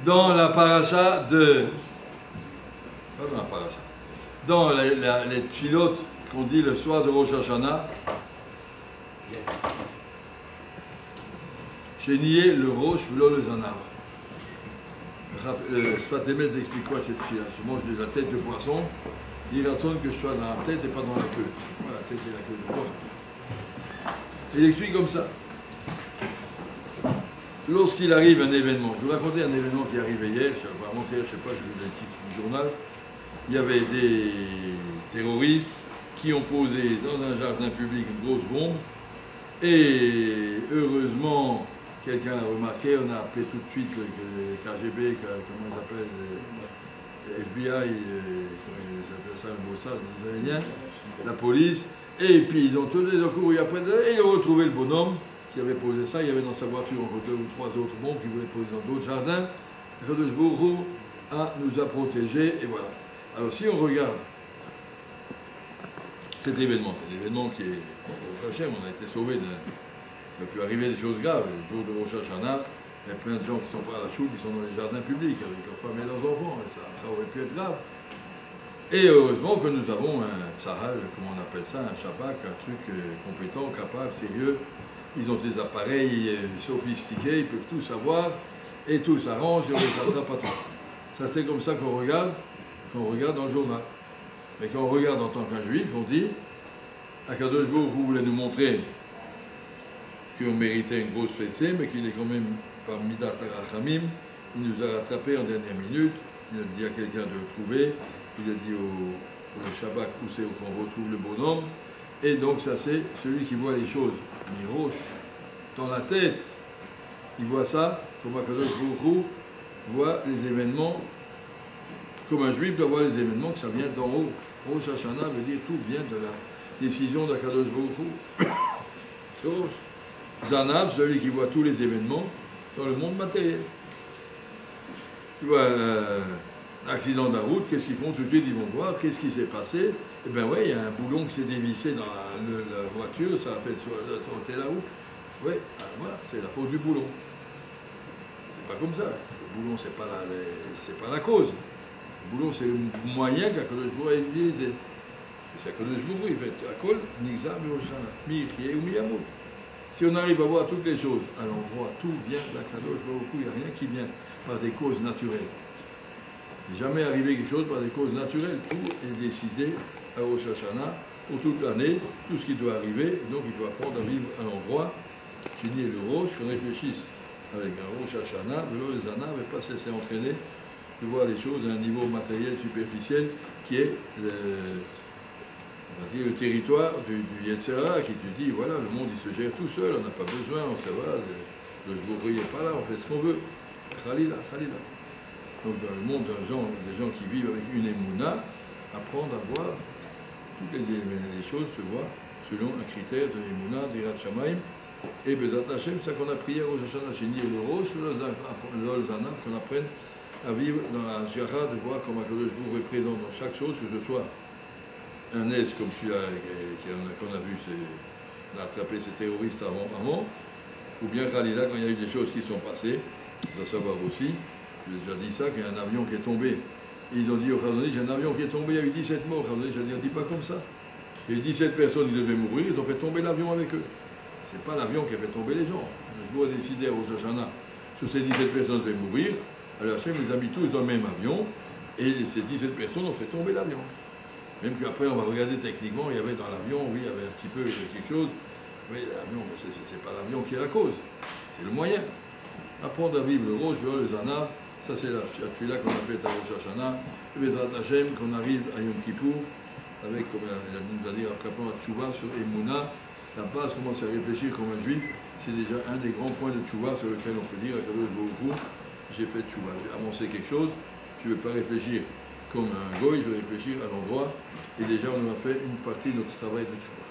dans la paracha de... Pas dans la paracha. Dans les tfilotes qu'on dit le soir de Rosh Hashanah, j'ai nié le roche, v'lo le zanav. Sfat Emet explique quoi cette fille-là? Je mange de la tête de poisson, il attend que je sois dans la tête et pas dans la queue. Voilà, la tête et la queue de quoi? Il explique comme ça. Lorsqu'il arrive un événement, je vous racontais un événement qui est arrivé hier, je vais remonter, je ne sais pas, je lis le titre du journal, il y avait des terroristes qui ont posé dans un jardin public une grosse bombe, et heureusement, quelqu'un l'a remarqué, on a appelé tout de suite le KGB, comment ils appellent, le FBI, comment ils appellent ça, le Mossad, les Israéliens, la police, et puis ils ont tous les couru après, et ils ont retrouvé le bonhomme qui avait posé ça, il y avait dans sa voiture encore 2 ou 3 autres bombes qui voulaient poser dans d'autres jardins. Akadosh Baruch Hu nous a protégés, et voilà. Alors si on regarde cet événement qui est, au Hachem, on a été sauvés ça peut arriver des choses graves. Le jour de Rosh Hashanah, il y a plein de gens qui sont pas à la choule, qui sont dans les jardins publics avec leurs femmes et leurs enfants, et ça aurait pu être grave. Et heureusement que nous avons un tzahal, comment on appelle ça, un shabak, un truc compétent, capable, sérieux. Ils ont des appareils sophistiqués, ils peuvent tout savoir, et tout s'arrange, et on les attrape pas trop. Ça c'est comme ça qu'on regarde dans le journal. Mais quand on regarde en tant qu'un juif, on dit, Akadosh Baruch Hu voulait nous montrer qu'on méritait une grosse fessée, mais qu'il est quand même par Midat Arachamim, il nous a rattrapés en dernière minute, il a dit à quelqu'un de le trouver, il a dit au Shabbat où c'est qu'on retrouve le bonhomme, et donc ça c'est celui qui voit les choses miroche dans la tête, il voit ça comme Akadosh Baruch Hu voit les événements, comme un juif doit voir les événements, que ça vient d'en haut. Rosh Hashanah veut dire tout vient de la décision d'Akadosh Baruch Hu. Le Rosh. Zanav, celui qui voit tous les événements dans le monde matériel. Tu vois, un accident de la route, qu'est-ce qu'ils font? Tout de suite, ils vont voir qu'est-ce qui s'est passé. Eh bien, oui, il y a un boulon qui s'est dévissé dans la voiture, ça a fait sauter la route. Oui, voilà, c'est la faute du boulon. C'est pas comme ça. Le boulon, c'est pas la cause. Le boulon, c'est le moyen qu'Akadosh Baruch Hu a utilisé. C'est Akadosh Baruch Hu, il fait Akol, Nigza, Miroshana, Mi'chie ou Miyamut. Si on arrive à voir toutes les choses à l'endroit, tout vient d'Akadosh Baruch Hu, il n'y a rien qui vient par des causes naturelles. Il n'est jamais arrivé quelque chose par des causes naturelles. Tout est décidé à Rosh Hashanah pour toute l'année, tout ce qui doit arriver. Et donc il faut apprendre à vivre à l'endroit, finir le Rosh, qu'on réfléchisse avec un Rosh Hashanah, de l'eau des Anna, mais pas se laisser entraîner de voir les choses à un niveau matériel superficiel qui est on va dire, le territoire du Yetzirah qui te dit, voilà, le monde il se gère tout seul, on n'a pas besoin, on se va, le Jbouri n'est pas là, on fait ce qu'on veut. Khalila, Khalila. Donc dans le monde des gens qui vivent avec une émouna, apprendre à voir toutes les choses se voient selon un critère de l'émouna, d'Irat Shamaim, et Bezat Hashem, c'est ça qu'on a prié au Rosh Hashanah Sheni et le Rosh, le Zanav, qu'on apprenne à vivre dans la Jara, de voir comment Akadosh Baruch Hu est présent dans chaque chose, que ce soit un S comme celui-là qu'on a vu, on a attrapé ces terroristes avant, ou bien Khalila, quand il y a eu des choses qui sont passées, on doit savoir aussi, j'ai déjà dit ça, qu'il y a un avion qui est tombé. Et ils ont dit au Khazonich, j'ai un avion qui est tombé, il y a eu 17 morts. Khazonich a dit, on ne dit pas comme ça. Il y a eu 17 personnes qui devaient mourir, ils ont fait tomber l'avion avec eux. Ce n'est pas l'avion qui a fait tomber les gens. Le Jbour a décidé au Rosh Hashanah, sur ces 17 personnes devaient mourir, alors Hachem les a mis tous dans le même avion, et ces 17 personnes ont fait tomber l'avion. Même qu'après, on va regarder techniquement, il y avait dans l'avion, oui, il y avait un petit peu quelque chose. Oui, l'avion, mais ce n'est pas l'avion qui est la cause, c'est le moyen. Apprendre à vivre le Rosh, le Zanav, ça c'est la tefila qu'on a faite à Rosh Hashanah, le Bezrat Hashem, qu'on arrive à Yom Kippour, avec, comme il nous a dit Rav Kaplan, à Tchouva sur Emouna, la base commence à réfléchir comme un juif, c'est déjà un des grands points de Tchouva sur lequel on peut dire à Kadosh Baruch Hu, j'ai fait Tchouva, j'ai avancé quelque chose, je ne vais pas réfléchir comme un goy, je vais réfléchir à l'endroit, et déjà on a fait une partie de notre travail de Tchouva.